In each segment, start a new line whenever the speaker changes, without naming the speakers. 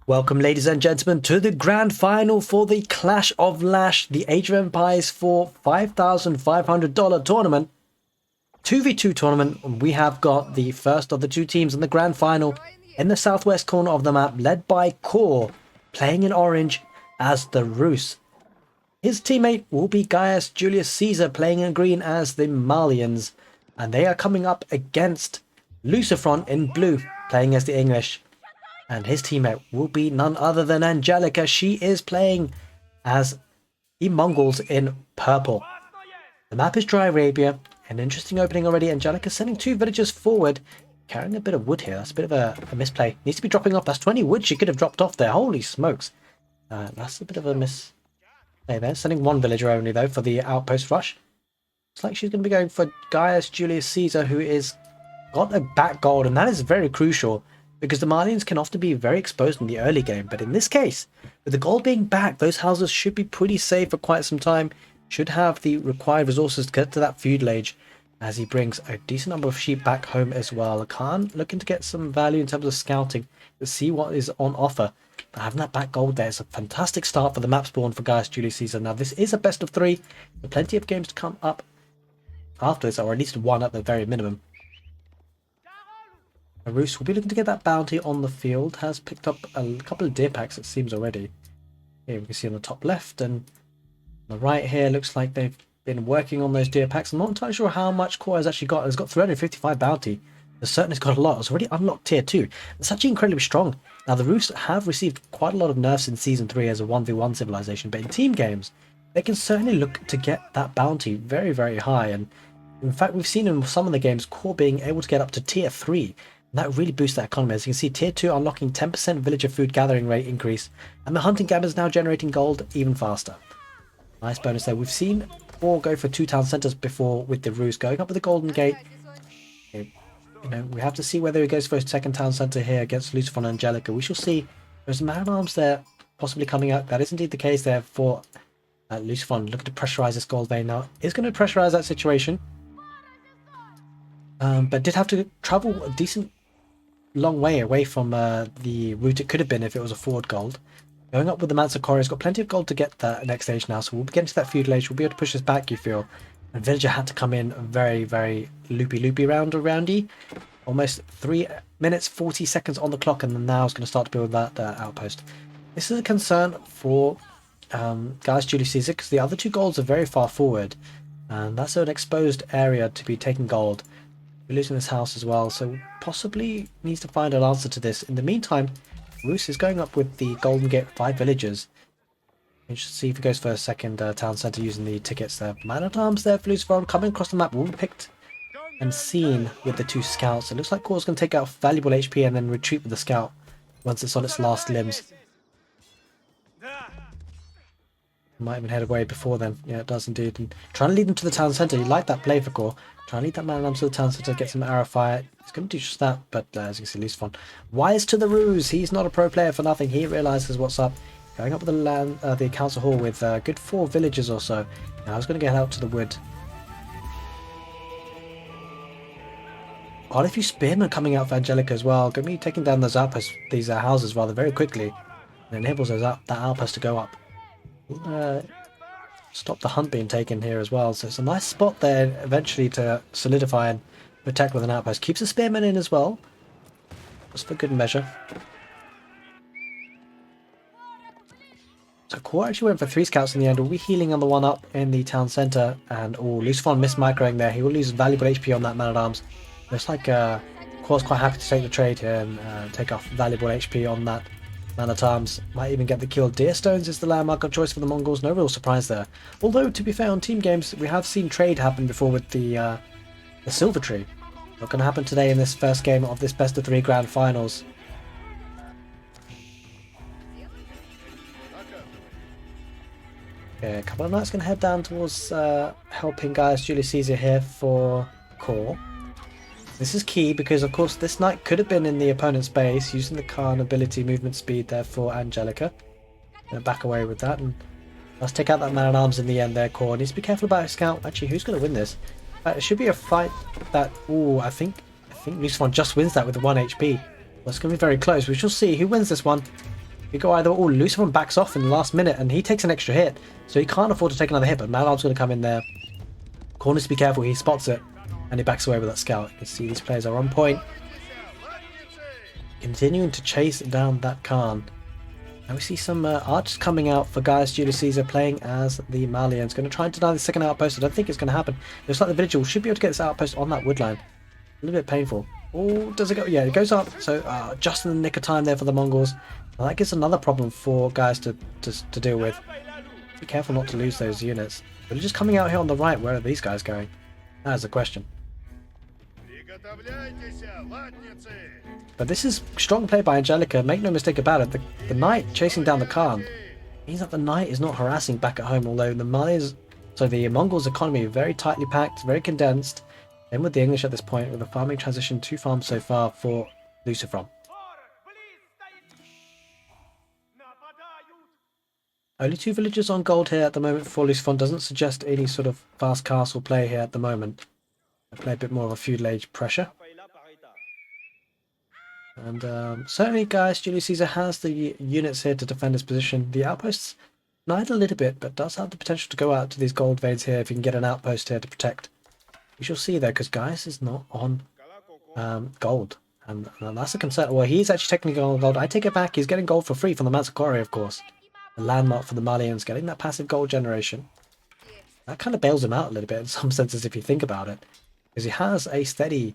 Welcome, ladies and gentlemen, to the grand final for the Clash of Lash, the Age of Empires 4 $5,500 tournament. 2v2 tournament. We have got the first of the two teams in the grand final in the southwest corner of the map, led by Core, playing in orange as the Rus. His teammate will be Gaius, Julius, Caesar, playing in green as the Malians. And they are coming up against Lucifron in blue, playing as the English. And his teammate will be none other than Anjelica. She is playing as the Mongols in purple. The map is Dry Arabia. An interesting opening already. Anjelica sending two villagers forward, carrying a bit of wood here. That's a bit of a misplay. Needs to be dropping off. That's 20 wood she could have dropped off there. Holy smokes. That's a bit of a miss. There. Sending one villager only, though, for the outpost rush. Looks like she's going to be going for Gaius, Julius, Caesar, who is got a back gold, and that is very crucial, because the Malians can often be very exposed in the early game. But in this case, with the gold being back, those houses should be pretty safe for quite some time. Should have the required resources to get to that feudal age, as he brings a decent number of sheep back home as well. Khan looking to get some value in terms of scouting to see what is on offer. But having that back gold there is a fantastic start for the map spawn for Gaius, Julius, Caesar. Now this is a best of three, with plenty of games to come up after this, or at least one at the very minimum. Rus will be looking to get that bounty on the field. Has picked up a couple of deer packs, it seems, already. Here we can see on the top left, and on the right here looks like they've been working on those deer packs. I'm not entirely sure how much Core has actually got. It's got 355 bounty. The certainly's got a lot. It's already unlocked tier 2. It's actually incredibly strong. Now the Rus have received quite a lot of nerfs in season 3 as a 1v1 civilization, but in team games they can certainly look to get that bounty very, very high. And in fact, we've seen in some of the games Core being able to get up to tier 3. That really boosts that economy. As you can see, tier 2 unlocking 10% villager food gathering rate increase, and the hunting gamma is now generating gold even faster. Nice bonus there. We've seen 4 go for 2 town centers before with the Rus going up with the Golden Gate. Okay, we have to see whether he goes for his second town center here against Lucifron and Anjelica. We shall see. There's a man at arms there possibly coming out. That is indeed the case there for Lucifron looking to pressurize this gold vein. Now is going to pressurize that situation, but did have to travel a decent long way away from the route it could have been if it was a forward gold. Going up with the Manticore, has got plenty of gold to get that next stage now, so we'll be getting to that feudal age. We'll be able to push this back, you feel. And Villager had to come in very, very loopy roundy. Almost 3 minutes 40 seconds on the clock, and then now is going to start to build that outpost. This is a concern for Gaius, Julius, Caesar, because the other two golds are very far forward, and that's an exposed area to be taking gold. We're losing this house as well, so possibly needs to find an answer to this. In the meantime, Rus is going up with the Golden Gate 5 villagers. We should see if he goes for a second town centre using the tickets there. Man at arms there for Lucifron coming across the map. Will be picked and seen with the 2 scouts. It looks like Core's going to take out valuable HP and then retreat with the scout once it's on its last limbs. Might even head away before then. Yeah, it does indeed. And trying to lead them to the town centre. You like that play for Core. Trying to lead that man at arms to the town centre, get some arrow fire. He's going to do just that, but as you can see, Lucifron wise to the ruse. He's not a pro player for nothing. He realises what's up. Going up with the council hall with a good 4 villagers or so. Now I was going to get out to the wood. Quite a few spearmen coming out for Anjelica as well. Going to be taking down those outposts, these houses rather very quickly. And enables that outpost to go up. Stop the hunt being taken here as well. So it's a nice spot there eventually to solidify and protect with an outpost. Keeps the spearmen in as well. Just for good measure. So Core actually went for 3 scouts in the end. We'll be healing on the one up in the town centre. And Lucifron missed microing there. He will lose valuable HP on that man at arms. Looks like Core's quite happy to take the trade here and take off valuable HP on that man at arms. Might even get the kill. Deer stones is the landmark of choice for the Mongols. No real surprise there. Although to be fair, on team games we have seen trade happen before with the silver tree. Not going to happen today in this first game of this best of 3 grand finals. Okay, a couple of knights going to head down towards helping Gaius, Julius, Caesar here for Core. This is key because, of course, this knight could have been in the opponent's base using the Khan ability movement speed there for Anjelica. Gonna back away with that, and let's take out that man at arms in the end there. Core needs to be careful about his scout. Actually, who's going to win this? It should be a fight that. Ooh, I think Lucifron just wins that with the 1 HP. Well, it's going to be very close. We shall see who wins this one. We go either, oh, Lucifron backs off in the last minute and he takes an extra hit. So he can't afford to take another hit, but Malad's going to come in there. Corners to be careful, he spots it. And he backs away with that scout. You can see these players are on point. Continuing to chase down that Khan. Now we see some archers coming out for Gaius Julius Caesar playing as the Malians. Going to try and deny the second outpost. I don't think it's going to happen. Looks like the villager should be able to get this outpost on that wood line. A little bit painful. Oh, does it go? Yeah, it goes up. So just in the nick of time there for the Mongols. Now that gives another problem for Gaius to deal with. Be careful not to lose those units. Villagers coming out here on the right. Where are these guys going? That is a question. But this is strong play by Anjelica, make no mistake about it. The knight chasing down the Khan means that the knight is not harassing back at home, although the Mongols' economy is very tightly packed, very condensed. Then with the English at this point, with the farming transition, 2 farms so far for Lucifron. Only 2 villagers on gold here at the moment for Lucifron doesn't suggest any sort of fast castle play here at the moment. I play a bit more of a feudal age pressure. And certainly Gaius Julius Caesar has the units here to defend his position. The outposts knight a little bit, but does have the potential to go out to these gold veins here if he can get an outpost here to protect. We shall see though, because Gaius is not on gold. And that's a concern. Well, he's actually technically on gold. I take it back. He's getting gold for free from the Mazakori, of course. The landmark for the Malians, getting that passive gold generation. That kind of bails him out a little bit in some senses if you think about it. Because he has a steady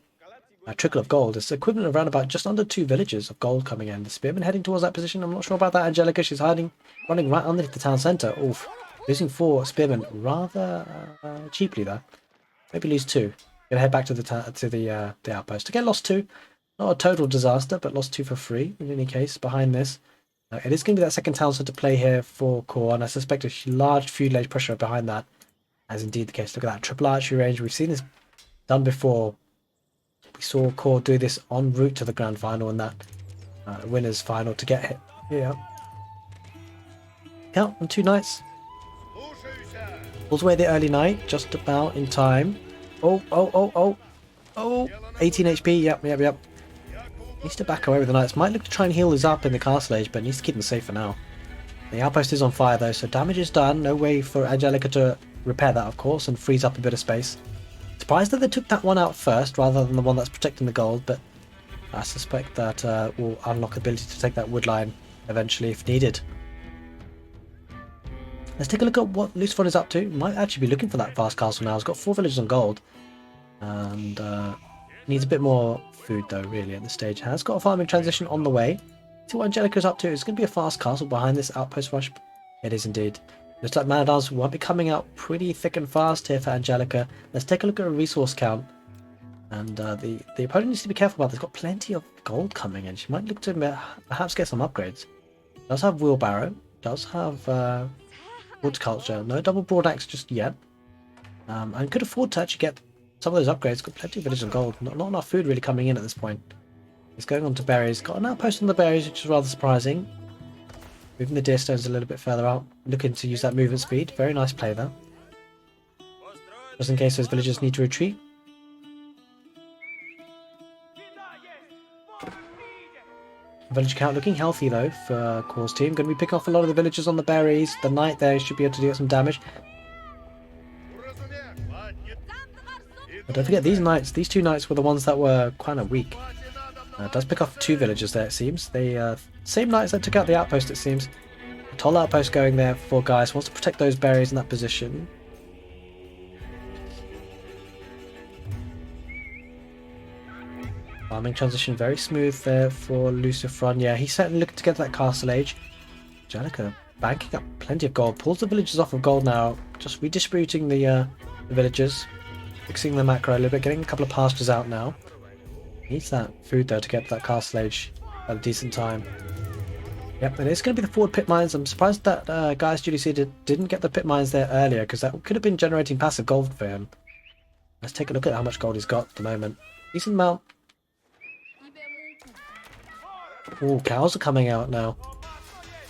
trickle of gold. It's equivalent of around about just under 2 villages of gold coming in. The spearman heading towards that position. I'm not sure about that. Anjelica, she's running right underneath the town centre. Oof. Losing 4 spearmen rather cheaply there. Maybe lose 2. Gonna head back to the outpost. Again, lost 2. Not a total disaster, but lost 2 for free in any case behind this. It is going to be that second town centre play here for Core, and I suspect a large feudal age pressure behind that, as indeed the case. Look at that triple archery range. We've seen this done before. We saw Core do this en route to the grand final in that winners final to get hit. Yeah. Count on 2 knights. Pulls away the early knight, just about in time. Oh, 18 HP, yep. Needs to back away with the knights. Might look to try and heal his up in the castle age, but needs to keep them safe for now. The outpost is on fire though, so damage is done. No way for Anjelica to repair that, of course, and frees up a bit of space. Surprised that they took that one out first, rather than the one that's protecting the gold, but I suspect that will unlock the ability to take that wood line eventually if needed. Let's take a look at what Lucifron is up to. Might actually be looking for that fast castle now. He's got 4 villages on gold. And needs a bit more food though, really, at this stage. Has got a farming transition on the way. See what Anjelica's up to. It's going to be a fast castle behind this outpost rush. It is indeed. Looks like man-at-arms won't be coming out pretty thick and fast here for Anjelica. Let's take a look at a resource count. And the opponent needs to be careful about this. Got plenty of gold coming in. She might look to perhaps get some upgrades. Does have wheelbarrow. Does have wood culture. No double broad axe just yet. And could afford to actually get some of those upgrades. Got plenty of villages of gold. Not enough food really coming in at this point. He's going on to berries. Got an outpost on the berries, which is rather surprising. Moving the deer stones a little bit further out. Looking to use that movement speed. Very nice play there. Just in case those villagers need to retreat. Village count looking healthy though for Core's team. Going to be picking off a lot of the villagers on the berries. The knight there should be able to do some damage. But don't forget these knights. These 2 knights were the ones that were kind of weak. Does pick off 2 villagers there, it seems. They same knights that took out the outpost, it seems. A tall outpost going there for Gaius. Wants to protect those berries in that position. Farming transition very smooth there for Lucifron. Yeah, he's certainly looking to get to that castle age. Anjelica banking up plenty of gold. Pulls the villagers off of gold now. Just redistributing the villagers. Fixing the macro a little bit. Getting a couple of pastures out now. Needs that food though to get to that castle age at a decent time. Yep, and it's going to be the forward pit mines. I'm surprised that Gaius Julius Caesar didn't get the pit mines there earlier, because that could have been generating passive gold for him. Let's take a look at how much gold he's got at the moment. Decent amount. Ooh, cows are coming out now.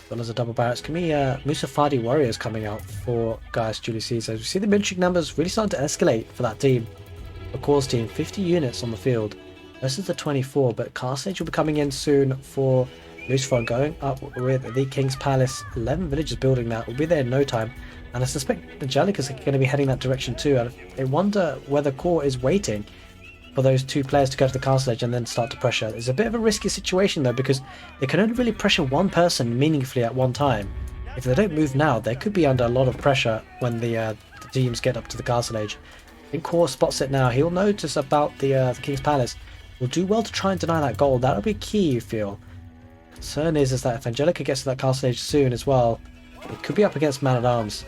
As well as a double barracks. Can be Musafadi warriors coming out for Gaius Julius Caesar. We see the military numbers really starting to escalate for that team. The Core's team, 50 units on the field. This is the 24, but Castle Age will be coming in soon for Lucifron going up with the King's Palace. 11 villagers building that. Will be there in no time. And I suspect Angelica's going to be heading that direction too. I wonder whether Core is waiting for those two players to go to the castle edge and then start to pressure. It's a bit of a risky situation though, because they can only really pressure one person meaningfully at one time. If they don't move now, they could be under a lot of pressure when the teams get up to the castle age. I think Core spots it now. He'll notice about the King's Palace. Will do well to try and deny that gold. That'll be key, you feel. Concern is that if Angelica gets to that castle age soon as well, it could be up against Man-at-Arms.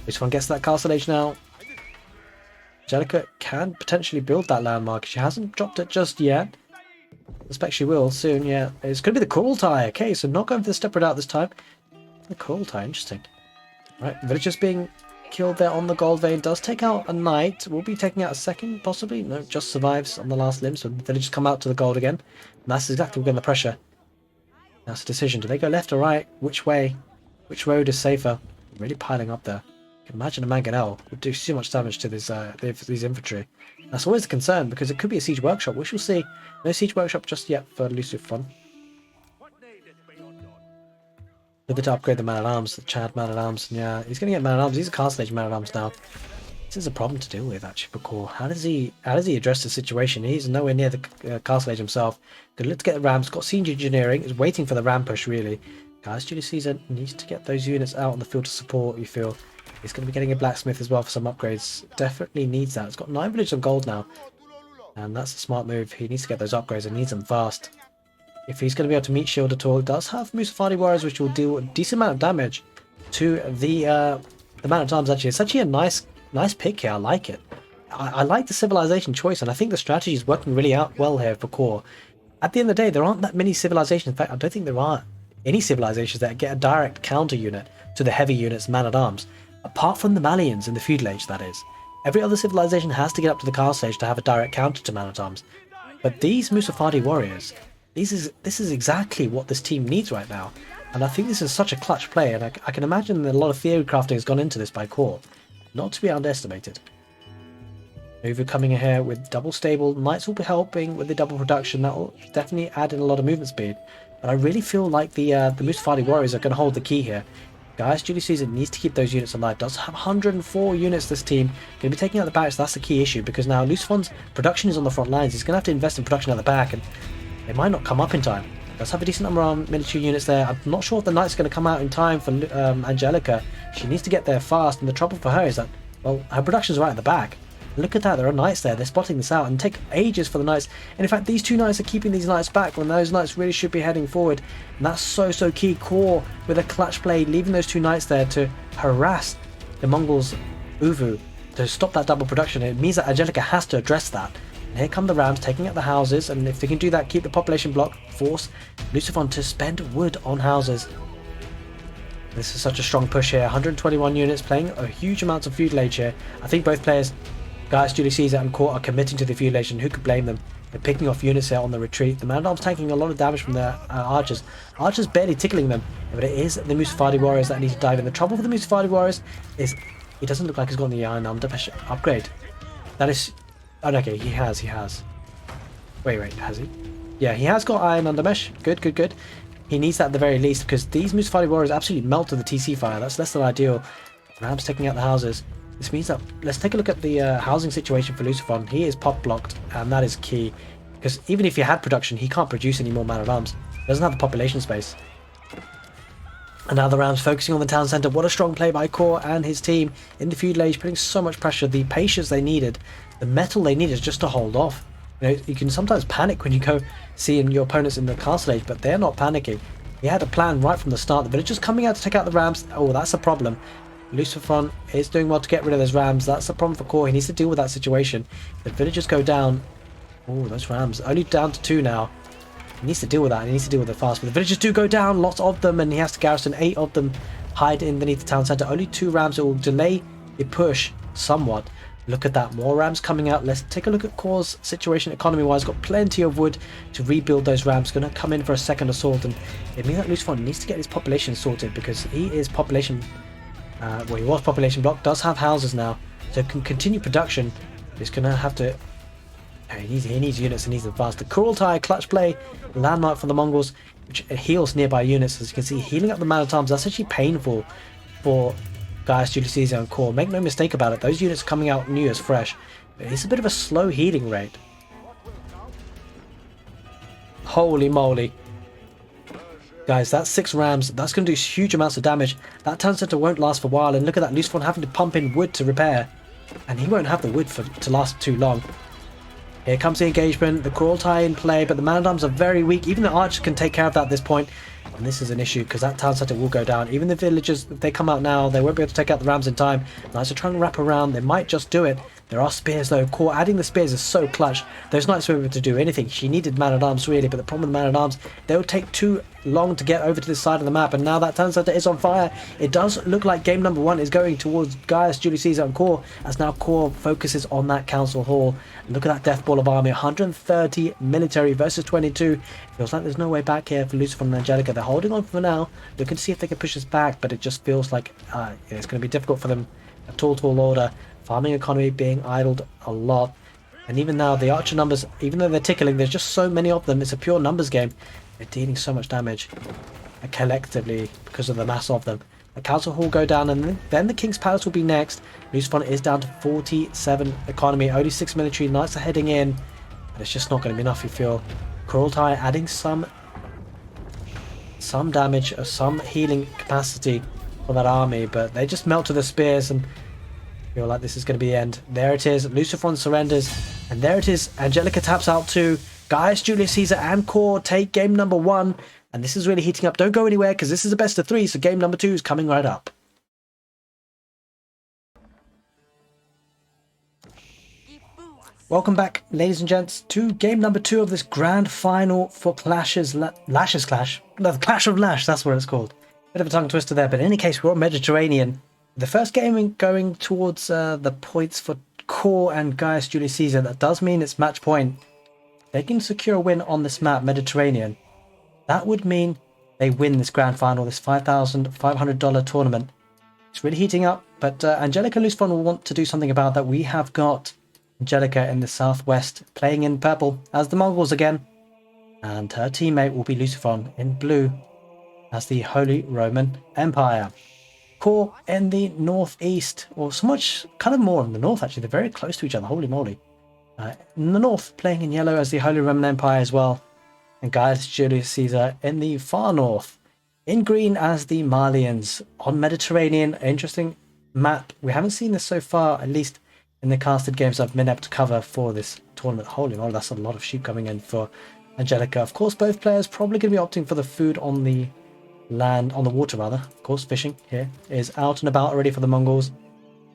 This one gets to that castle age now. Angelica can potentially build that landmark. She hasn't dropped it just yet. I suspect she will soon, yeah. It's going to be the Coral Tie. Okay, so not going for the step route this time. The Coral Tie, interesting. Right, villagers being killed there on the gold vein. Does take out a knight. Will be taking out a second, possibly. No, just survives on the last limb. So the villagers come out to the gold again. And that's exactly what's going to pressure. That's a decision. Do they go left or right? Which way? Which road is safer? Really piling up there. You can imagine a mangonel would do so much damage to these infantry. That's always a concern because it could be a siege workshop. We shall see. No siege workshop just yet for Lucifron. Looking to upgrade the Man-at-Arms, the Chad Man-at-Arms. Yeah, he's going to get Man-at-Arms. He's a Castle Age Man-at-Arms now. This is a problem to deal with, actually, for Core. How does he address the situation? He's nowhere near the Castle Age himself. Good look to get the Rams. Got siege engineering. Is waiting for the ram push, really. Guys, Julius Caesar needs to get those units out on the field to support, you feel. He's going to be getting a blacksmith as well for some upgrades. Definitely needs that. It's got 9 villages of gold now. And that's a smart move. He needs to get those upgrades and needs them fast. If he's going to be able to meet shield at all, it does have Musafadi warriors which will deal a decent amount of damage to the Man-at-Arms. Actually, it's actually a nice pick here. I like it. I like the civilization choice, and I think the strategy is working really out well here for Core. At the end of the day, there aren't that many civilizations. In fact, I don't think there are any civilizations that get a direct counter unit to the heavy units Man-at-Arms, apart from the Malians in the feudal age, that is. Every other civilization has to get up to the castle age to have a direct counter to Man-at-Arms. But these Musafadi warriors, this is exactly what this team needs right now. And I think this is such a clutch play, and I can imagine that a lot of theory crafting has gone into this by Core. Not to be underestimated. Mover coming in here with double stable. Knights will be helping with the double production. That will definitely add in a lot of movement speed. But I really feel like the Musafadi warriors are going to hold the key here. Guys, Julius Caesar needs to keep those units alive. Does have 104 units, this team. Going to be taking out the barracks. That's the key issue, because now Lucifron's production is on the front lines. He's going to have to invest in production at the back, and they might not come up in time. Does have a decent number of military units there. I'm not sure if the knight's going to come out in time for Angelica. She needs to get there fast, and the trouble for her is that, well, her production's right at the back. Look at that, there are knights there. They're spotting this out, and take ages for the knights. And in fact, these two knights are keeping these knights back when those knights really should be heading forward. And that's so key. Core with a clutch play, leaving those two knights there to harass the Mongols' Uvu to stop that double production. It means that Angelica has to address that. And here come the Rams taking out the houses, and if they can do that, keep the population block, force Lucifron to spend wood on houses. This is such a strong push here. 121 units playing a huge amount of feudal age here. I think both players, Gaius, Julius Caesar and Core, are committing to the feudal age, and who could blame them? They're picking off units here on the retreat. The Man-at-Arms taking a lot of damage from their archers. Archers barely tickling them, but it is the Musafadi warriors that need to dive in. The trouble with the Musafadi warriors is he doesn't look like he's got the Iron Undermesh upgrade. That is... Oh, okay, he has. Wait, has he? Yeah, he has got Iron Undermesh. Good. He needs that at the very least, because these Musafadi warriors absolutely melt to the TC fire. That's less than ideal. Rams taking out the houses. This means that, let's take a look at the housing situation for Lucifron. He is pop blocked, and that is key, because even if he had production, he can't produce any more Man-at-Arms. He doesn't have the population space. And now the Rams focusing on the town centre. What a strong play by Core and his team in the feudal age, putting so much pressure. The patience they needed, the metal they needed just to hold off. You know, you can sometimes panic when you go seeing your opponents in the castle age, but they're not panicking. He had a plan right from the start. The villagers coming out to take out the Rams. Oh, that's a problem. Lucifron is doing well to get rid of those Rams. That's a problem for Core. He needs to deal with that situation. The villagers go down. Oh, those Rams. Only down to 2 now. He needs to deal with that. He needs to deal with it fast. But the villagers do go down. Lots of them. And he has to garrison 8 of them. Hide underneath the town centre. Only 2 Rams. It will delay the push somewhat. Look at that. More Rams coming out. Let's take a look at Core's situation economy-wise. Got plenty of wood to rebuild those Rams. Going to come in for a second assault. And it means that Lucifron needs to get his population sorted, because he is population... well, he was population block, does have houses now, so can continue production. He's going to have to He needs units and needs advanced. The Kurultai clutch play, landmark for the Mongols, which heals nearby units. As you can see, healing up the man-at-arms, that's actually painful for Gaius, Julius Caesar and Core. Make no mistake about it, those units coming out new as fresh. It's a bit of a slow healing rate. Holy moly. Guys, that's 6 rams. That's going to do huge amounts of damage. That town center won't last for a while. And look at that, Lucifron having to pump in wood to repair. And he won't have the wood to last too long. Here comes the engagement. The Kurultai in play, but the man-at-arms are very weak. Even the archers can take care of that at this point. And this is an issue because that town center will go down. Even the villagers, if they come out now, they won't be able to take out the rams in time. Knights are trying to wrap around. They might just do it. There are spears though. Core adding the spears is so clutch. Those knights were able to do anything. She needed man-at-arms really, but the problem with man-at-arms, they'll take too long to get over to this side of the map. And now that town center is on fire. It does look like game number 1 is going towards Gaius, Julius Caesar and Core, as now Core focuses on that council hall. Look at that death ball of army. 130 military versus 22. Feels like there's no way back here for Lucifron and Anjelica. They're holding on for now, looking to see if they can push us back, but it just feels like it's going to be difficult for them. A tall order. Farming economy being idled a lot. And even now, the archer numbers, even though they're tickling, there's just so many of them. It's a pure numbers game. They're dealing so much damage collectively because of the mass of them. The council hall go down, and then the King's Palace will be next. Lucifron is down to 47 economy. Only 6 military. Knights are heading in. But it's just not going to be enough, you feel. Kurultai adding some damage or some healing capacity for that army, but they just melt to the spears and feel like this is going to be the end. There it is. Lucifron surrenders, and there it is. Anjelica taps out too. Gaius, Julius Caesar and Core take game number 1, and this is really heating up. Don't go anywhere because this is a best of 3, so game number 2 is coming right up. Welcome back, ladies and gents, to game number 2 of this grand final for Lash's Clash. No, the Clash of Lash, that's what it's called. Bit of a tongue twister there, but in any case, we're on Mediterranean. The first game going towards the points for Core and Gaius, Julius Caesar. That does mean it's match point. They can secure a win on this map, Mediterranean. That would mean they win this grand final, this $5,500 tournament. It's really heating up, but Anjelica and Lucifron will want to do something about that. We have got Anjelica in the southwest, playing in purple as the Mongols again. And her teammate will be Lucifron in blue as the Holy Roman Empire. Core in the northeast, or so much, kind of more in the north actually. They're very close to each other, holy moly. In the north, playing in yellow as the Holy Roman Empire as well. And Gaius, Julius Caesar in the far north. In green as the Malians on Mediterranean. Interesting map. We haven't seen this so far, at least in the casted games I've been able to cover for this tournament. Holy moly, that's a lot of sheep coming in for Anjelica. Of course, both players probably going to be opting for the food on the land, on the water rather. Of course, fishing here is out and about already for the Mongols.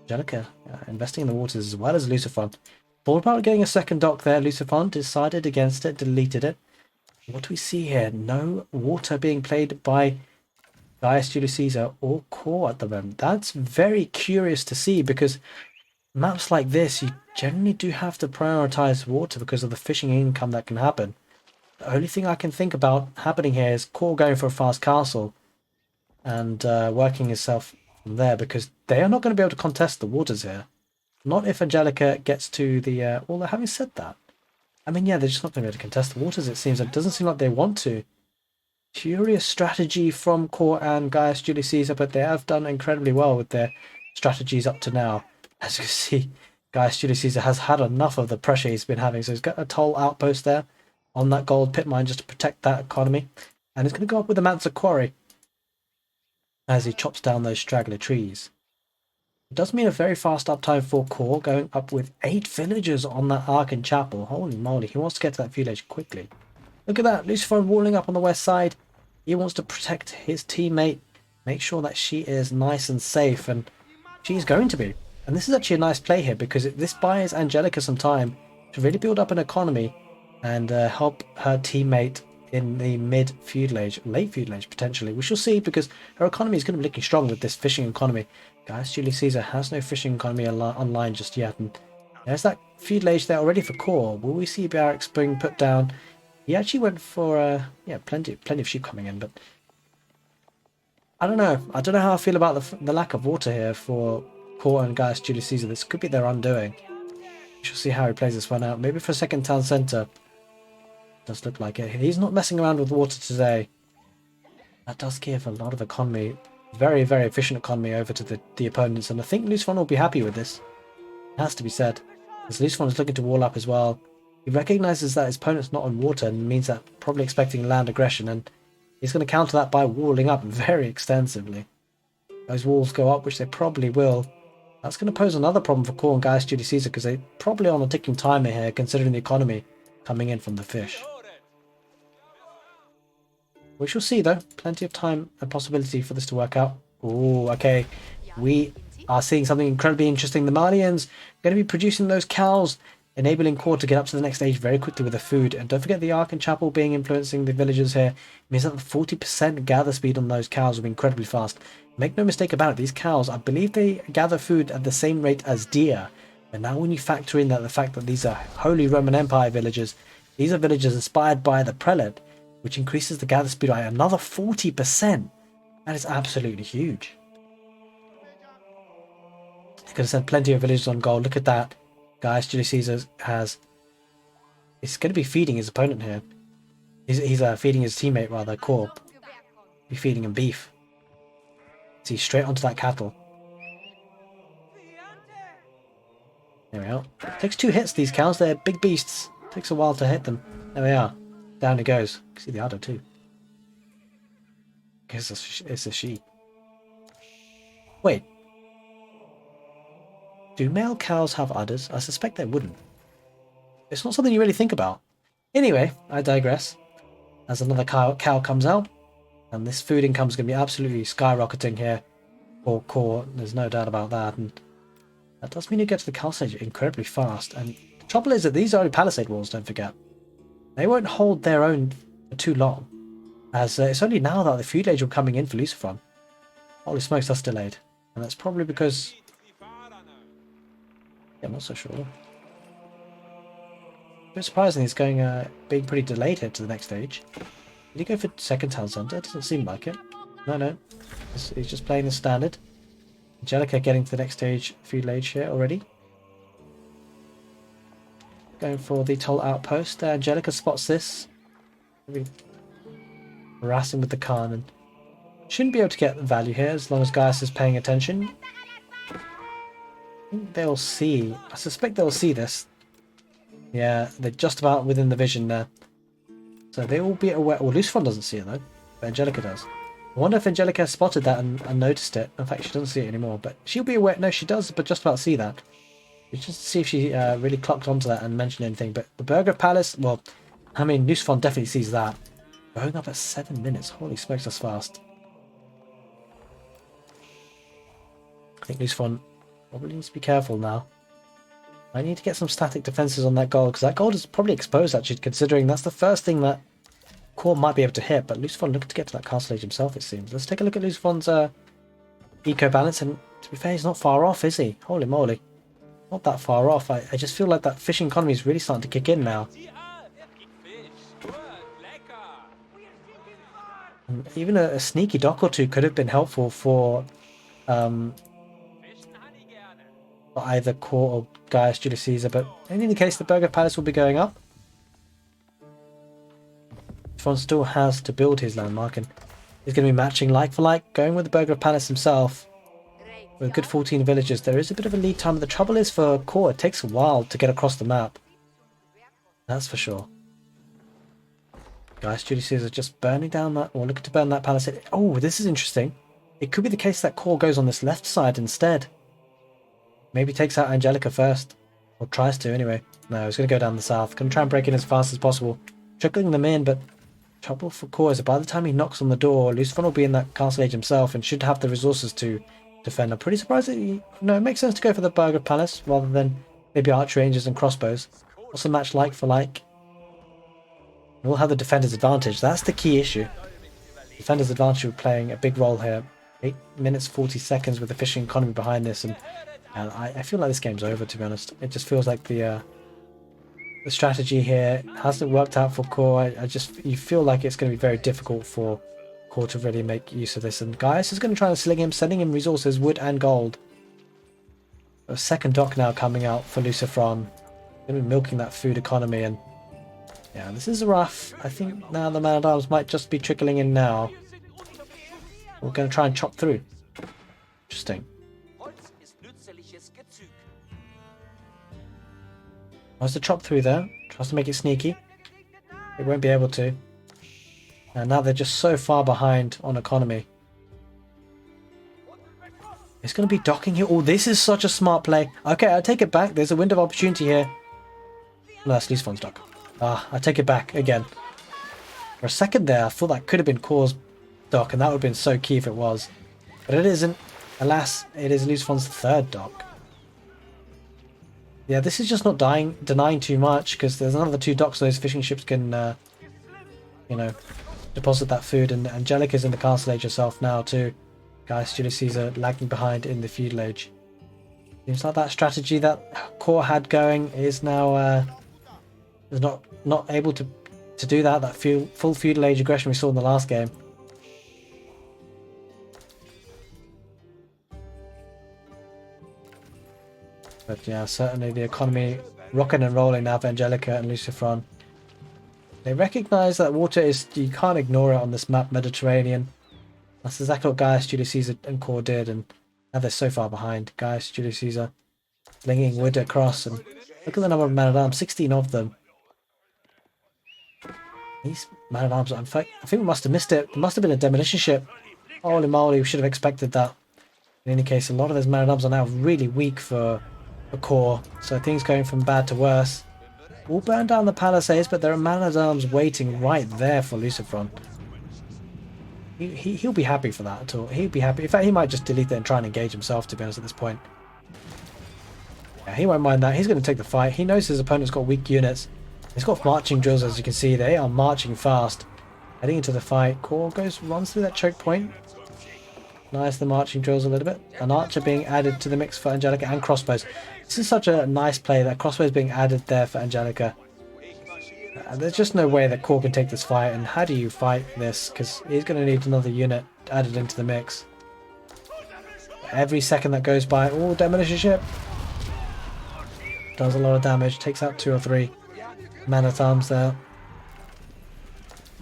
Anjelica investing in the waters as well as Lucifron. Thought about getting a second dock there. Lucifron decided against it, deleted it. What do we see here? No water being played by Gaius, Julius Caesar or Core at the moment. That's very curious to see because maps like this, you generally do have to prioritize water because of the fishing income that can happen. The only thing I can think about happening here is Core going for a fast castle and working himself from there because they are not going to be able to contest the waters here. Not if Anjelica gets to the... well, having said that, I mean, yeah, they're just not going to be able to contest the waters, it seems. It doesn't seem like they want to. Curious strategy from Core and Gaius, Julius Caesar, but they have done incredibly well with their strategies up to now. As you can see, Gaius, Julius Caesar has had enough of the pressure he's been having, so he's got a toll outpost there on that gold pit mine just to protect that economy. And he's going to go up with the Mansa Quarry as he chops down those straggler trees. It does mean a very fast uptime for Core, going up with 8 villagers on that Ark and Chapel. Holy moly, he wants to get to that village quickly. Look at that, Lucifron walling up on the west side. He wants to protect his teammate, make sure that she is nice and safe, and she's going to be. And this is actually a nice play here because this buys Anjelica some time to really build up an economy and help her teammate in the mid-feudal age, late feudal age potentially. We shall see because her economy is going to be looking strong with this fishing economy. Gaius, Julius Caesar has no fishing economy online just yet, and there's that feudal age there already for Core. Will we see barracks being put down? He actually went for yeah, plenty of sheep coming in, but I don't know. I don't know how I feel about the lack of water here for Core and Gaius, Julius Caesar. This could be their undoing. We shall see how he plays this one out. Maybe for a second town centre. Does look like it. He's not messing around with water today. That does give a lot of economy. Very, very efficient economy over to the opponents. And I think Lucifron will be happy with this. It has to be said. Because Lucifron is looking to wall up as well. He recognises that his opponent's not on water and means that probably expecting land aggression. And he's going to counter that by walling up very extensively. Those walls go up, which they probably will. That's going to pose another problem for Core and Gaius Julius Caesar because they're probably on a ticking timer here considering the economy coming in from the fish. We shall see though. Plenty of time and possibility for this to work out. Oh, okay. We are seeing something incredibly interesting. The Malians are going to be producing those cows, enabling Core to get up to the next stage very quickly with the food. And don't forget the Ark and Chapel being influencing the villagers here. It means that the 40% gather speed on those cows will be incredibly fast. Make no mistake about it, these cows, I believe they gather food at the same rate as deer. And now when you factor in that the fact that these are Holy Roman Empire villagers, these are villagers inspired by the prelate, which increases the gather speed by another 40%. That is absolutely huge. They could have sent plenty of villagers on gold. Look at that. Gaius Julius Caesar has... He's going to be feeding his opponent here. He's feeding his teammate rather, Core. Be feeding him beef. See, straight onto that cattle. There we are. Takes 2 hits, these cows. They're big beasts. Takes a while to hit them. There we are. Down it goes. You can see the udder too. It's a she. Wait. Do male cows have udders? I suspect they wouldn't. It's not something you really think about. Anyway, I digress. As another cow comes out. And this food income is going to be absolutely skyrocketing here for Core. There's no doubt about that. And that does mean you get to the cow stage incredibly fast. And the trouble is that these are only palisade walls, don't forget. They won't hold their own for too long. As it's only now that the feud age will coming in for Lucifron. Holy smokes, that's delayed. And that's probably because... Yeah, I'm not so sure. A bit surprising it's going being pretty delayed here to the next stage. Did he go for second town centre? It doesn't seem like it. No. He's just playing the standard. Anjelica getting to the next stage, feud age here already. Going for the toll outpost. Anjelica spots this. Maybe harassing with the Khan and shouldn't be able to get the value here as long as Gaius is paying attention. I think they'll see. I suspect they'll see this. Yeah, they're just about within the vision there. So they will be aware. Well, Lucifron doesn't see it though, but Anjelica does. I wonder if Anjelica spotted that and noticed it. In fact, she doesn't see it anymore, but she'll be aware. No, she does, but just about see that. Just to see if she really clocked onto that and mentioned anything. But the Burger Palace, well, I mean, Lucifron definitely sees that. Going up at 7 minutes. Holy smokes, that's fast. I think Lucifron probably needs to be careful now. I need to get some static defenses on that gold, because that gold is probably exposed, actually, considering that's the first thing that Core might be able to hit. But Lucifron looking to get to that castle age himself, it seems. Let's take a look at Lucifron's eco balance, and to be fair, he's not far off, is he? Holy moly. Not that far off. I just feel like that fishing economy is really starting to kick in now. And even a sneaky dock or two could have been helpful for either Core or Gaius Julius Caesar, but in any case, the Burger Palace will be going up. Lucifron still has to build his landmark, and he's going to be matching like for like, going with the Burger Palace himself. With a good 14 villagers, there is a bit of a lead time. The trouble is for Core, it takes a while to get across the map. That's for sure. Gaius Julius Caesar just burning down that, or looking to burn that palisade. Oh, this is interesting. It could be the case that Core goes on this left side instead. Maybe takes out Anjelica first. Or tries to anyway. No, he's going to go down the south. Going to try and break in as fast as possible. Trickling them in, but trouble for Core is that by the time he knocks on the door, Lucifron will be in that castle age himself and should have the resources to defend. I'm pretty surprised that he... No, it makes sense to go for the Burger Palace rather than maybe archer rangers and crossbows. What's the match like for like? We'll have the defender's advantage. That's the key issue. Defender's advantage will be playing a big role here. 8 minutes 40 seconds with the fishing economy behind this, and I feel like this game's over, to be honest. It just feels like the strategy here hasn't worked out for Core. You feel like it's going to be very difficult for Core to really make use of this. And Gaius is going to try and sling him, sending him resources, wood and gold. A second dock now coming out for Lucifron. Gonna be milking that food economy, and yeah, this is rough. I think now the man-at-arms might just be trickling in now. We're gonna try and chop through. Interesting. Wants to chop through there. Tries to make it sneaky. It won't be able to. And now they're just so far behind on economy. It's going to be docking here. Oh, this is such a smart play. Okay, I take it back. There's a window of opportunity here. No, that's Lucifron's dock. I take it back again. For a second there, I thought that could have been Core's dock, and that would have been so key if it was. But it isn't. Alas, it is Lucifron's third dock. Yeah, this is just not denying too much, because there's another 2 docks so those fishing ships can, you know, deposit that food. And Anjelica's in the castle age herself now too. Gaius, Julius Caesar lagging behind in the feudal age. Seems like that strategy that Core had going is now is not able to do that. That full feudal age aggression we saw in the last game. But yeah, certainly the economy rocking and rolling now for Anjelica and Lucifron. They recognise that water is, you can't ignore it on this map, Mediterranean. That's exactly what Gaius, Julius Caesar and Core did, and now they're so far behind. Gaius, Julius Caesar slinging wood across, and look at the number of man-at-arms, 16 of them. These man-at-arms, in fact, I think we must have missed it. There must have been a demolition ship. Holy moly, we should have expected that. In any case, a lot of those man-at-arms are now really weak for Core, so things going from bad to worse. We'll burn down the palisades, but there are man-at-arms waiting right there for Lucifron. He'll be happy for that at all. He'll be happy. In fact, he might just delete it and try and engage himself, to be honest, at this point. Yeah, he won't mind that. He's going to take the fight. He knows his opponent's got weak units. He's got marching drills, as you can see. They are marching fast. Heading into the fight. Core runs through that choke point. Nice, the marching drills a little bit. An archer being added to the mix for Anjelica, and crossbows. This is such a nice play that crossbows being added there for Anjelica. There's just no way that Core can take this fight, and how do you fight this? Because he's going to need another unit added into the mix. Every second that goes by, oh, demolition ship! Does a lot of damage, takes out 2 or 3 man-at-arms there.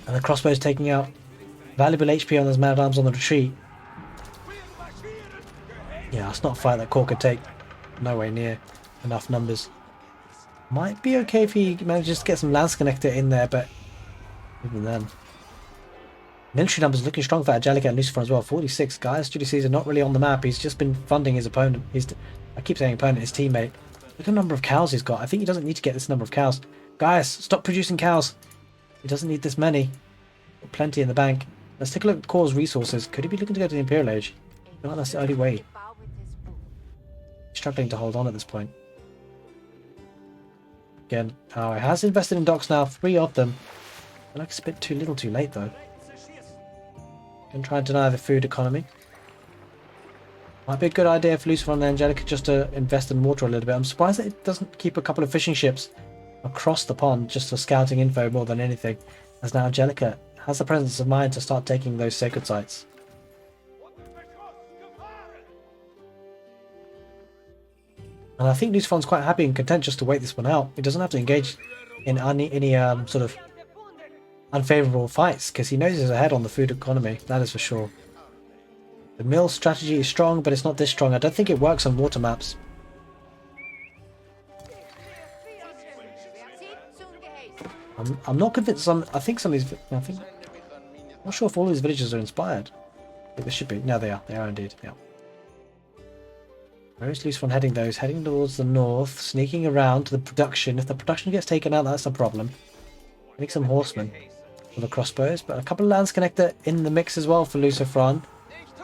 And the crossbow's taking out valuable HP on those man-at-arms on the retreat. Yeah, it's not a fight that Core could take. Nowhere near enough numbers. Might be okay if he manages to get some lance connector in there, but even then. Military numbers looking strong for Anjelica and Lucifron as well. 46. Gaius, Julius Caesar not really on the map. He's just been funding his opponent. I keep saying opponent, his teammate. Look at the number of cows he's got. I think he doesn't need to get this number of cows. Gaius, stop producing cows. He doesn't need this many. Got plenty in the bank. Let's take a look at Core's resources. Could he be looking to go to the Imperial Age? I feel like that's the only way. He's struggling to hold on at this point. Again, he has invested in docks now, 3 of them. I feel like it's a bit too little too late though. Can try and deny the food economy. Might be a good idea for Lucifron and Anjelica just to invest in water a little bit. I'm surprised that it doesn't keep a couple of fishing ships across the pond just for scouting info more than anything. As now Anjelica has the presence of mind to start taking those sacred sites. And I think Lucifron's quite happy and content just to wait this one out. He doesn't have to engage in any sort of unfavourable fights, because he knows he's ahead on the food economy, that is for sure. The mill strategy is strong, but it's not this strong. I don't think it works on water maps. I'm not convinced. I think some of these. I'm not sure if all these villages are inspired. I think they should be. No, they are. They are indeed. Yeah. Where is Lucifron heading those? Heading towards the north, sneaking around to the production. If the production gets taken out, that's a problem. Getting some horsemen for the crossbows, but a couple of lance connector in the mix as well for Lucifron.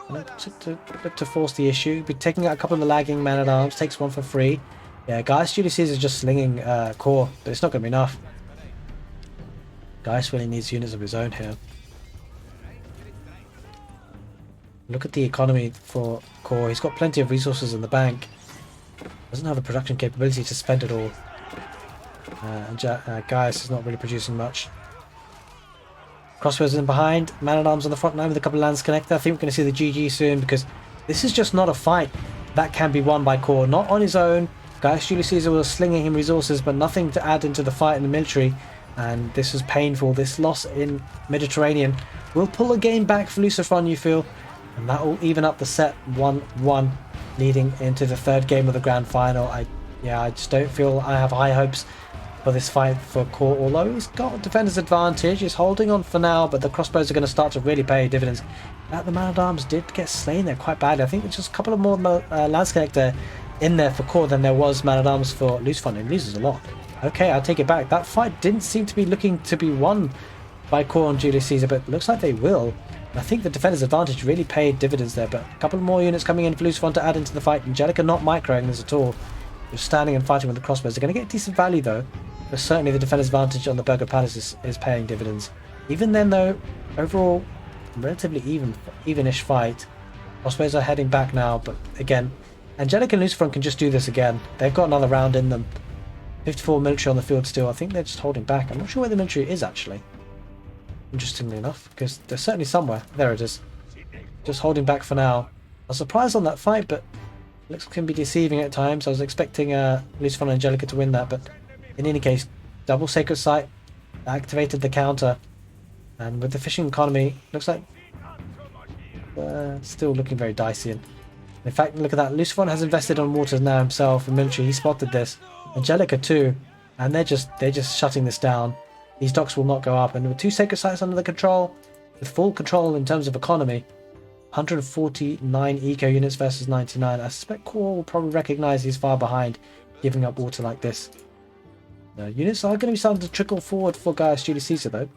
Look to force the issue. Be taking out a couple of the lagging man-at-arms. Takes one for free. Yeah, Gaius Julius is just slinging Core, but it's not going to be enough. Gaius really needs units of his own here. Look at the economy for Core. He's got plenty of resources in the bank. Doesn't have the production capability to spend it all. Gaius is not really producing much. Crossbows in behind. Man-at-arms on the front line with a couple of lance connector. I think we're going to see the GG soon, because this is just not a fight that can be won by Core. Not on his own. Gaius Julius Caesar was slinging him resources, but nothing to add into the fight in the military. And this was painful. This loss in Mediterranean will pull a game back for Lucifron, you feel. And that will even up the set 1-1, leading into the third game of the grand final. I just don't feel I have high hopes for this fight for Core, although he's got a defender's advantage. He's holding on for now, but the crossbows are going to start to really pay dividends. The man-at-arms did get slain there quite badly. I think there's just a couple of more lance connector in there for Core than there was man-at-arms for Lucifron. It loses a lot. Okay, I'll take it back. That fight didn't seem to be looking to be won by Core and Julius Caesar, but it looks like they will. And I think the defender's advantage really paid dividends there, but a couple more units coming in for Lucifron to add into the fight. Anjelica not microing this at all. Just standing and fighting with the crossbows. They're going to get decent value though, but certainly the defender's advantage on the Burger Palace is paying dividends. Even then though, overall, relatively evenish fight. Crossbows are heading back now, but again, Anjelica and Lucifron can just do this again. They've got another round in them. 54 military on the field still. I think they're just holding back. I'm not sure where the military is actually. Interestingly enough, because they're certainly somewhere. There it is. Just holding back for now. I was surprised on that fight, but looks can be deceiving at times. I was expecting Lucifron and Anjelica to win that, but in any case, double sacred site activated the counter, and with the fishing economy, looks like still looking very dicey. And in fact, look at that. Lucifron has invested on waters now himself in military. He spotted this. Anjelica too, and they're just shutting this down. These docks will not go up, and with 2 sacred sites under the control, with full control in terms of economy, 149 eco units versus 99. I suspect Core will probably recognize he's far behind, giving up water like this. Units are going to be starting to trickle forward for Gaius Julius Caesar though,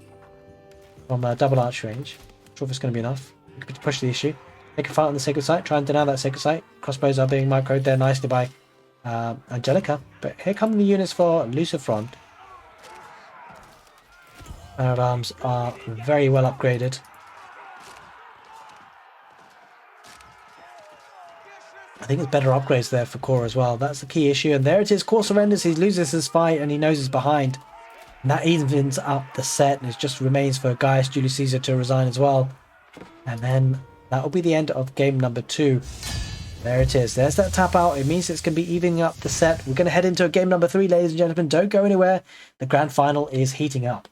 from double arch range. Not sure if it's going to be enough. We could push the issue. They can fight on the sacred site, try and deny that sacred site. Crossbows are being microed there nicely by Anjelica, but here come the units for Lucifron. Man-at-arms are very well upgraded. I think it's better upgrades there for Core as well. That's the key issue, and there it is. Core surrenders. He loses his fight, and he knows he's behind. And that evens up the set, and it just remains for Gaius Julius Caesar to resign as well. And then that will be the end of game number 2. There it is. There's that tap out. It means it's going to be evening up the set. We're going to head into game number 3, ladies and gentlemen. Don't go anywhere. The grand final is heating up.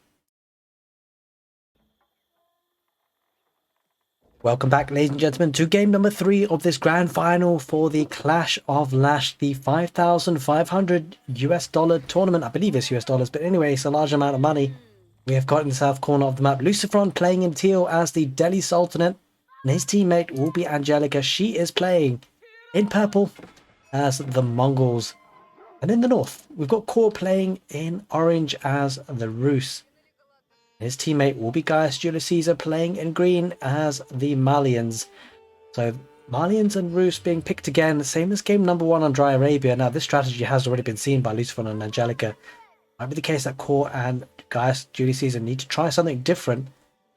Welcome back, ladies and gentlemen, to game number 3 of this grand final for the Clash of Lash, the $5,500 tournament. I believe it's US dollars, but anyway, it's a large amount of money. We have got in the south corner of the map Lucifron playing in teal as the Delhi Sultanate, and his teammate will be Anjelica. She is playing in purple as the Mongols. And in the north, we've got Core playing in orange as the Rus. His teammate will be Gaius Julius Caesar playing in green as the Malians. So Malians and Rus being picked again, same as game number 1 on Dry Arabia. Now this strategy has already been seen by Lucifron and Anjelica. Might be the case that Core and Gaius Julius Caesar need to try something different.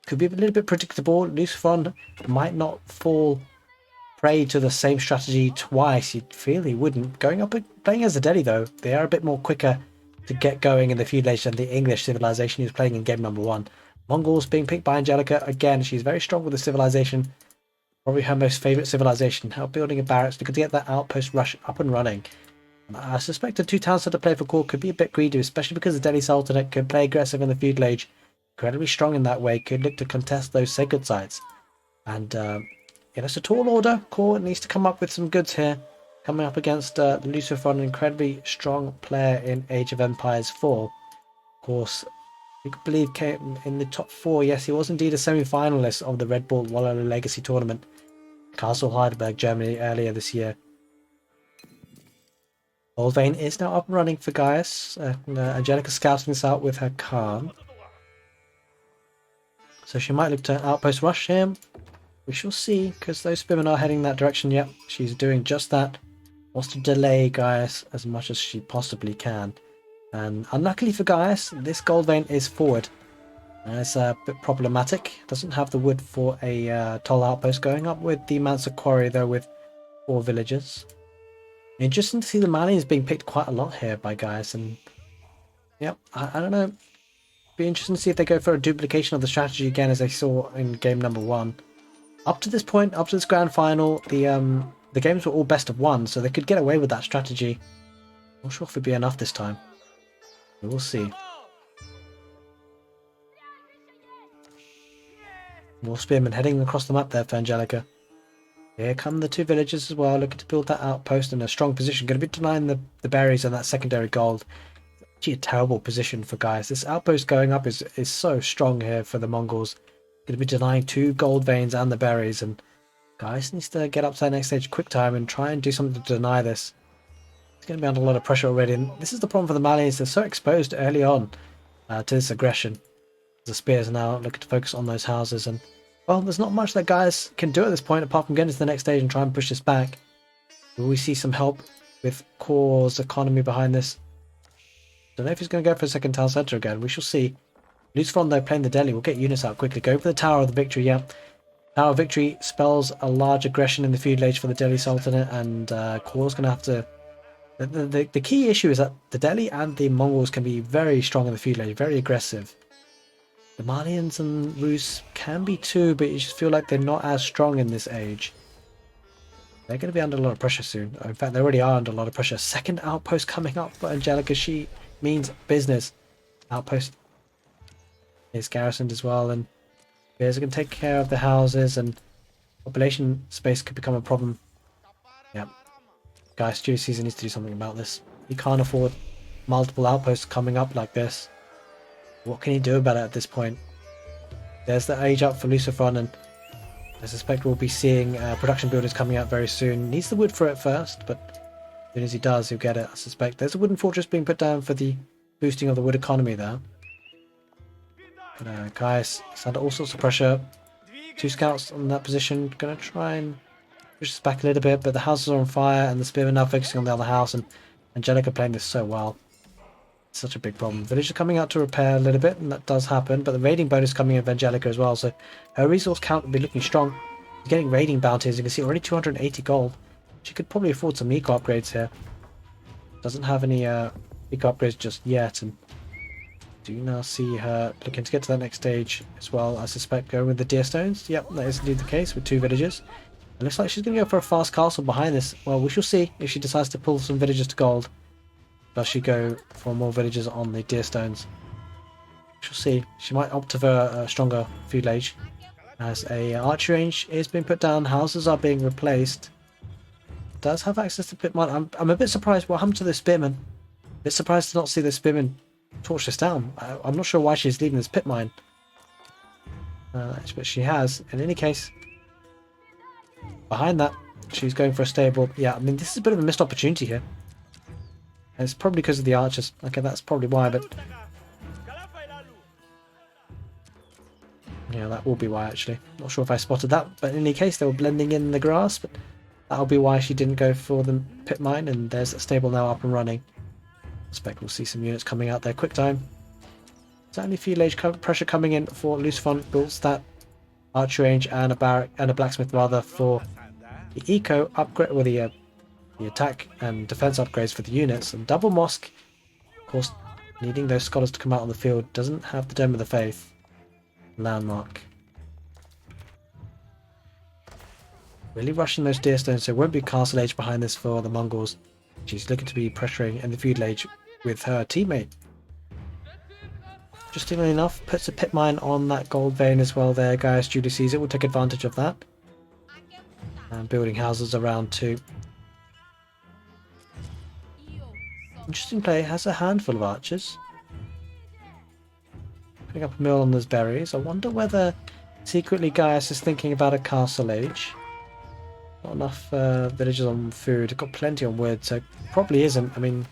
Could be a little bit predictable. Lucifron might not fall prey to the same strategy twice. You'd feel he wouldn't. Going up and playing as the Delhi though, they are a bit more quicker to get going in the feud age than the English civilization he was playing in game number 1. Mongols being picked by Anjelica. Again, she's very strong with the civilization. Probably her most favourite civilization. Help building a barracks to get that outpost rush up and running. I suspect the 2 towns to play for Core could be a bit greedy, especially because the Delhi Sultanate could play aggressive in the feudal age. Incredibly strong in that way. Could look to contest those sacred sites. And it's a tall order. Core needs to come up with some goods here. Coming up against Lucifron, an incredibly strong player in Age of Empires 4. Of course, you could believe came in the top 4. Yes, he was indeed a semi-finalist of the Red Bull Wallow Legacy Tournament. Castle Heidelberg, Germany, earlier this year. Old Vein is now up and running for Gaius. Anjelica scouting this out with her Khan. So she might look to outpost rush him. We shall see, because those spearmen are heading that direction. Yep, she's doing just that. Wants to delay Gaius as much as she possibly can. And unluckily for Gaius, this gold vein is forward. It's a bit problematic. Doesn't have the wood for a toll outpost. Going up with the Mansa Quarry though with 4 villagers. Interesting to see the Malians being picked quite a lot here by Gaius. And yep, I don't know. Be interesting to see if they go for a duplication of the strategy again as they saw in game number 1. Up to this point, up to this grand final, the games were all best of 1, so they could get away with that strategy. Not sure if it'll be enough this time. We will see. More spearmen heading across the map there for Anjelica. Here come the two villagers as well, looking to build that outpost in a strong position. Going to be denying the berries and that secondary gold. Actually a terrible position for Gaius. This outpost going up is so strong here for the Mongols. Going to be denying 2 gold veins and the berries, and Gaius needs to get up to that next stage quick time and try and do something to deny this. He's going to be under a lot of pressure already, and this is the problem for the Malians. They're so exposed early on to this aggression. The spears are now looking to focus on those houses, and well, there's not much that Gaius can do at this point apart from getting to the next stage and try and push this back. Will we see some help with Core's economy behind this? Don't know if he's going to go for a second town centre again. We shall see. Lucifron, though, playing the Delhi. We'll get units out quickly. Go for the Tower of the Victory, yeah. Tower of Victory spells a large aggression in the feudal age for the Delhi Sultanate, and Core's going to have to... The key issue is that the Delhi and the Mongols can be very strong in the feudal age, very aggressive. The Malians and Rus can be too, but you just feel like they're not as strong in this age. They're going to be under a lot of pressure soon. In fact, they already are under a lot of pressure. Second outpost coming up for Anjelica. She means business. Outpost is garrisoned as well, and bears are going to take care of the houses, and population space could become a problem. Yeah. Gaius Julius Caesar needs to do something about this. He can't afford multiple outposts coming up like this. What can he do about it at this point? There's the age up for Lucifron, and I suspect we'll be seeing production builders coming out very soon. Needs the wood for it first, but as soon as he does, he'll get it, I suspect. There's a wooden fortress being put down for the boosting of the wood economy there. But Gaius is under all sorts of pressure. 2 scouts on that position. Going to try and push this back a little bit, but the houses are on fire, and the spearmen now focusing on the other house, and Anjelica playing this so well. Such a big problem. Villagers coming out to repair a little bit, and that does happen, but the raiding bonus coming in for Anjelica as well, so her resource count will be looking strong. She's getting raiding bounties. You can see already 280 gold. She could probably afford some eco upgrades here. Doesn't have any eco upgrades just yet, and do now see her looking to get to that next stage as well. I suspect going with the deer stones. Yep, that is indeed the case with 2 villagers. It looks like she's going to go for a fast castle behind this. Well, we shall see if she decides to pull some villagers to gold. Does she go for more villagers on the deer stones? We shall see. She might opt for a stronger feudal age. As a archery range is being put down, houses are being replaced. Does have access to pit mine. I'm a bit surprised what happened to the spearman. A bit surprised to not see the spearman torch this down. I'm not sure why she's leaving this pit mine. But she has. In any case, behind that, she's going for a stable. Yeah, I mean, this is a bit of a missed opportunity here. And it's probably because of the archers. Okay, that's probably why, but... yeah, that will be why, actually. Not sure if I spotted that, but in any case, they were blending in the grass, but that'll be why she didn't go for the pit mine, and there's a stable now up and running. I suspect we'll see some units coming out there quick time. Certainly feudal age pressure coming in for Lucifron. Builds that archer range and a barrack and a blacksmith rather for the eco upgrade, or the attack and defense upgrades for the units. And double mosque, of course, needing those scholars to come out on the field. Doesn't have the Dome of the Faith landmark. Really rushing those deer stones, so there won't be castle age behind this for the Mongols. She's looking to be pressuring in the feudal age with her teammate. Interestingly enough, puts a pit mine on that gold vein as well there. Gaius Julius Caesar will take advantage of that. And building houses around too. Interesting play, has a handful of archers. Putting up a mill on those berries. I wonder whether secretly Gaius is thinking about a castle age. Not enough villagers on food, got plenty on wood, so probably isn't. I mean,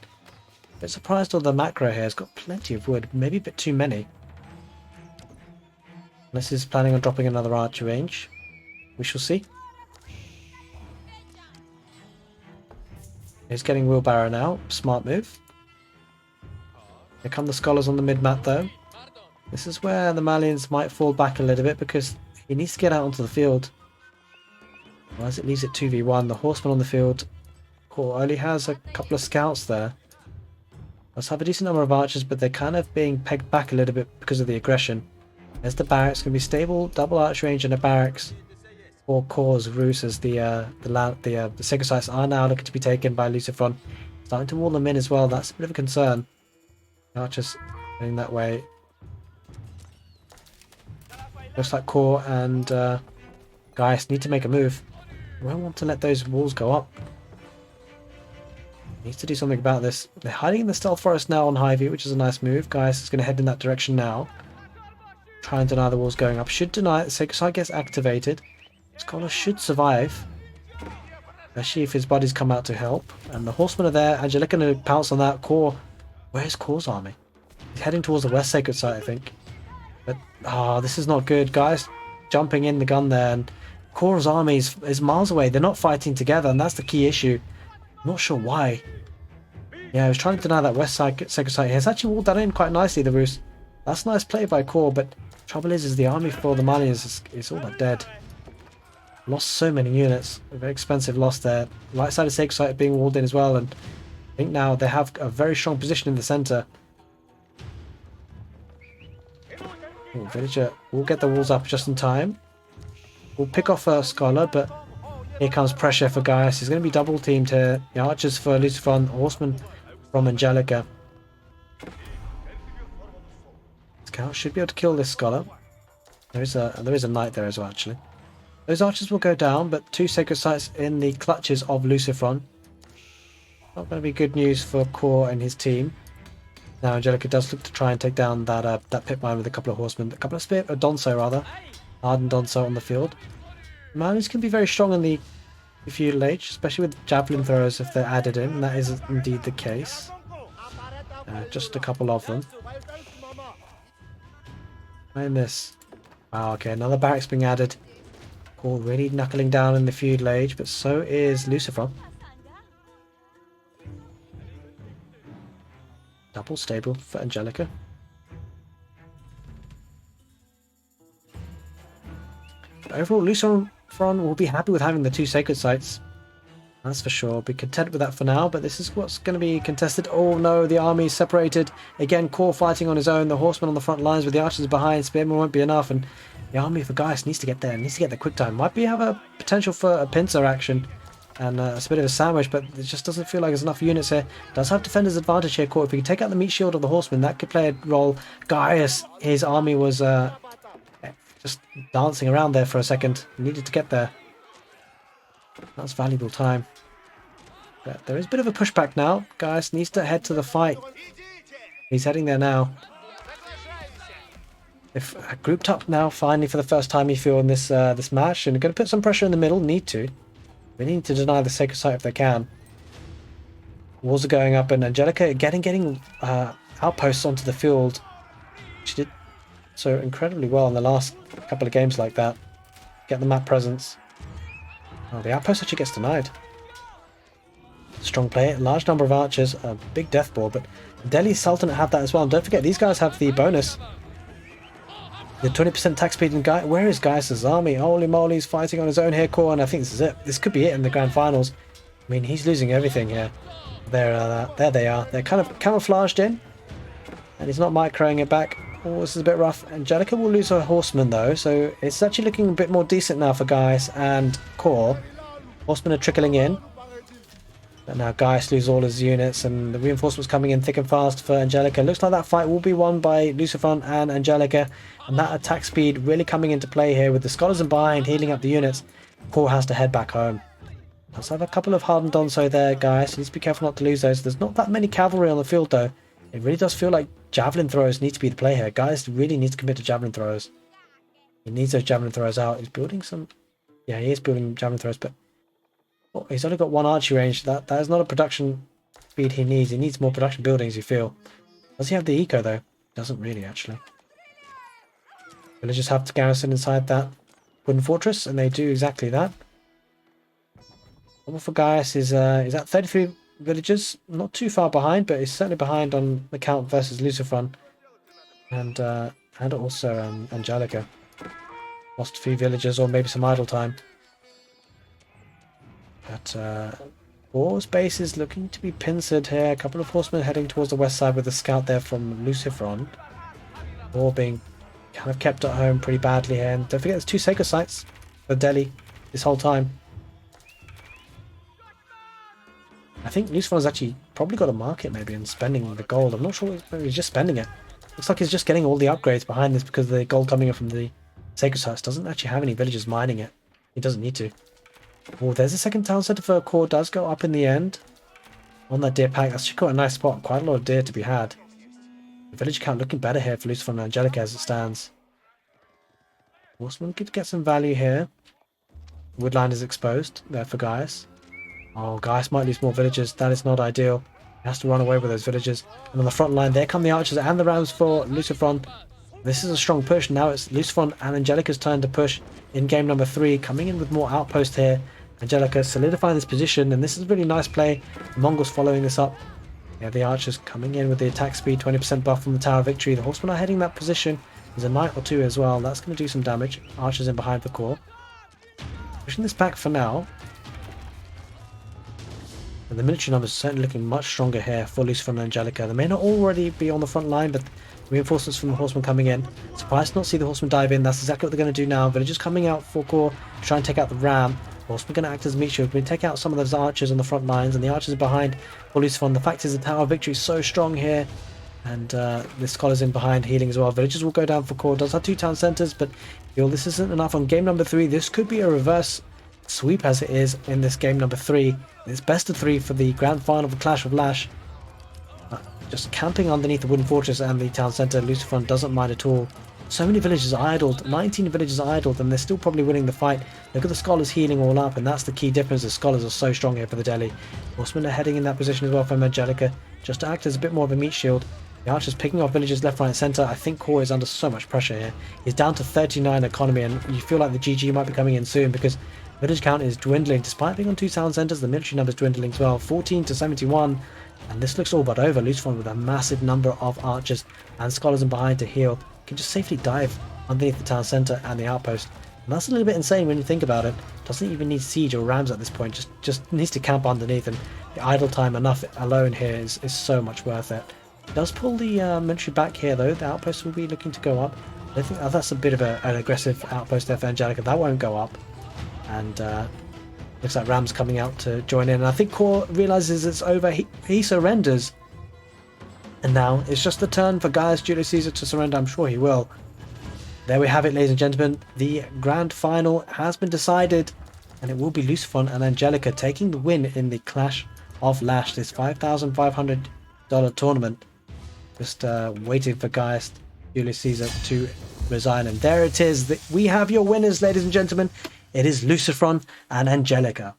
a bit surprised on the macro here, it's got plenty of wood, maybe a bit too many. Unless he's planning on dropping another archer range. We shall see. He's getting wheelbarrow now, smart move. Here come the scholars on the mid-map though. This is where the Malians might fall back a little bit because he needs to get out onto the field. Well, as it leaves it 2v1, the horseman on the field only has a couple of scouts there. Does have a decent number of archers, but they're kind of being pegged back a little bit because of the aggression. There's the barracks, going to be stable, double arch range and a barracks. For cause Rus as the sacred sites are now looking to be taken by Lucifron. Starting to wall them in as well. That's a bit of a concern. Archers going that way. Looks like Core and Gaius need to make a move. We don't want to let those walls go up. Needs to do something about this. They're hiding in the stealth forest now on Hy-Vee, which is a nice move. Gaius is going to head in that direction now. Try and deny the walls going up. Should deny it. Sacred Site gets activated. Scholar should survive. Especially if his buddies come out to help. And the horsemen are there. Anjelica going to pounce on that. Core. Where's Core's army? He's heading towards the west Sacred Site, I think. But, this is not good. Guys jumping in the gun there. And Core's army is miles away. They're not fighting together. And that's the key issue. I'm not sure why. Yeah, I was trying to deny that west side Sacred Site here. It's actually walled that in quite nicely, the Rus. That's nice play by Core. But trouble is the army for the Malians is all but dead. Lost so many units. A very expensive loss there. Right side of Sacred Site being walled in as well. And I think now they have a very strong position in the centre. Ooh, Villager will get the walls up just in time. We'll pick off a Scholar, but here comes pressure for Gaius. He's going to be double teamed here. The archers for Lucifron, horsemen from Anjelica. Scout should be able to kill this Scholar. There is a knight there as well, actually. Those archers will go down, but 2 Sacred Sites in the clutches of Lucifron. Not going to be good news for Core and his team. Now Anjelica does look to try and take down that pit mine with a couple of horsemen, a couple of Donso rather, hardened Donso on the field. Malians can be very strong in the feudal age, especially with javelin throwers if they're added in, and that is indeed the case. Just a couple of them. And this. Wow, okay, another barracks being added. Core really knuckling down in the feudal age, but so is Lucifron. Double stable for Anjelica. But overall, Lucifron will be happy with having the 2 Sacred Sites. That's for sure. Be content with that for now, but this is what's going to be contested. Oh no, the army is separated. Again, Core fighting on his own. The horsemen on the front lines with the archers behind. Spearmen won't be enough, and the army for Gaius needs to get there. Needs to get the quick time. Might have a potential for a pincer action. And it's a bit of a sandwich, but it just doesn't feel like there's enough units here. Does have defender's advantage here, Core. If we can take out the meat shield of the horseman, that could play a role. Gaius, his army was just dancing around there for a second. Needed to get there. That's valuable time. But there is a bit of a pushback now. Gaius needs to head to the fight. He's heading there now. If grouped up now, finally for the first time, you feel in this this match, and going to put some pressure in the middle. Need to. We need to deny the Sacred Site if they can. Walls are going up, and Anjelica getting outposts onto the field. She did so incredibly well in the last couple of games like that. Get the map presence. Oh, the outpost actually gets denied. Strong play, large number of archers, a big death ball, but Delhi Sultanate have that as well. And don't forget, these guys have the bonus. The 20% attack speed in Gaius. Where is Gaius' army? Holy moly, he's fighting on his own here, Core, and I think this is it. This could be it in the grand finals. I mean, he's losing everything here. There they are. They're kind of camouflaged in, and he's not microing it back. Oh, this is a bit rough. Anjelica will lose her horseman though, so it's actually looking a bit more decent now for Gaius and Core. Horsemen are trickling in. But now Gaius loses all his units, and the reinforcements coming in thick and fast for Anjelica. Looks like that fight will be won by Lucifron and Anjelica, and that attack speed really coming into play here with the scholars in behind healing up the units. Core has to head back home. Let's have a couple of hardened Donso there, Gaius. Needs to be careful not to lose those. There's not that many cavalry on the field though. It really does feel like javelin throwers need to be the play here. Gaius really needs to commit to javelin throwers. He needs those javelin throwers out. He's building some... Yeah, he is building javelin throwers, but... Oh, he's only got 1 archery range. That is not a production speed he needs. He needs more production buildings, you feel. Does he have the eco though? Doesn't really, actually. Villagers have to garrison inside that wooden fortress, and they do exactly that. Normal for Gaius is at 33 villagers. Not too far behind, but he's certainly behind on the count versus Lucifron. And also Anjelica. Lost a few villagers, or maybe some idle time. But War's base is looking to be pincered here. A couple of horsemen heading towards the west side with a scout there from Lucifron. War being kind of kept at home pretty badly here. And don't forget there's 2 Sacred Sites for Delhi this whole time. I think Lucifron is actually probably got to market maybe and spending the gold. I'm not sure, maybe he's just spending it. Looks like he's just getting all the upgrades behind this because the gold coming in from the sacred sites doesn't actually have any villagers mining it. He doesn't need to. Oh, there's a second town center for a core. Does go up in the end on that deer pack. That's actually quite a nice spot. Quite a lot of deer to be had. The village count looking better here for Lucifron and Anjelica as it stands. Horseman could get some value here. Woodland is exposed there for Gaius. Oh, Gaius might lose more villagers. That is not ideal. He has to run away with those villagers. And on the front line, there come the archers and the rams for Lucifron. This is a strong push. Now it's Lucifron and Anjelica's turn to push in game number 3. Coming in with more outpost here. Anjelica solidifying this position. And this is a really nice play. The Mongols following this up. Yeah, the archers coming in with the attack speed. 20% buff from the Tower of Victory. The horsemen are heading that position. There's a knight or two as well. That's going to do some damage. Archers in behind the core. Pushing this back for now. And the military numbers are certainly looking much stronger here for Lucifron and Anjelica. They may not already be on the front line, but reinforcements from the horsemen coming in. Surprised to not see the horsemen dive in. That's exactly what they're going to do now. Villagers coming out for core to try and take out the ram. Horsemen going to act as meat shield. We take out some of those archers on the front lines, and the archers are behind for Lucifron. The fact is the Tower of Victory is so strong here. And the scholars in behind healing as well. Villagers will go down for core. Does have 2 town centers, but feel this isn't enough on game number 3. This could be a reverse sweep as it is in this game number 3. It's best of 3 for the grand final of the Clash of Lash. Just camping underneath the wooden fortress and the town center. Lucifron doesn't mind at all. So many villagers idled. 19 villagers idled, and they're still probably winning the fight. Look at the scholars healing all up, and that's the key difference. The scholars are so strong here for the Delhi. Horsemen are heading in that position as well from Anjelica, just to act as a bit more of a meat shield. The archer's picking off villagers left, right and centre. I think core is under so much pressure here. He's down to 39 economy, and you feel like the GG might be coming in soon because village count is dwindling. Despite being on 2 town centres, the military numbers dwindling as well. 14 to 71. And this looks all but over. Lucifron with a massive number of archers and scholars in behind to heal. Can just safely dive underneath the town centre and the outpost. And that's a little bit insane when you think about it. Doesn't even need siege or rams at this point. Just needs to camp underneath, and the idle time enough alone here is so much worth it. Does pull the military back here though. The outpost will be looking to go up. I think that's a bit of an aggressive outpost there for Anjelica. That won't go up. And looks like Ram's coming out to join in. And I think Core realizes it's over. He surrenders. And now it's just the turn for Gaius Julius Caesar to surrender. I'm sure he will. There we have it, ladies and gentlemen. The grand final has been decided. And it will be Lucifron and Anjelica taking the win in the Clash of Lash. This $5,500 tournament. Just waiting for Gaius Julius Caesar to resign. And there it is. We have your winners, ladies and gentlemen. It is Lucifron and Anjelica.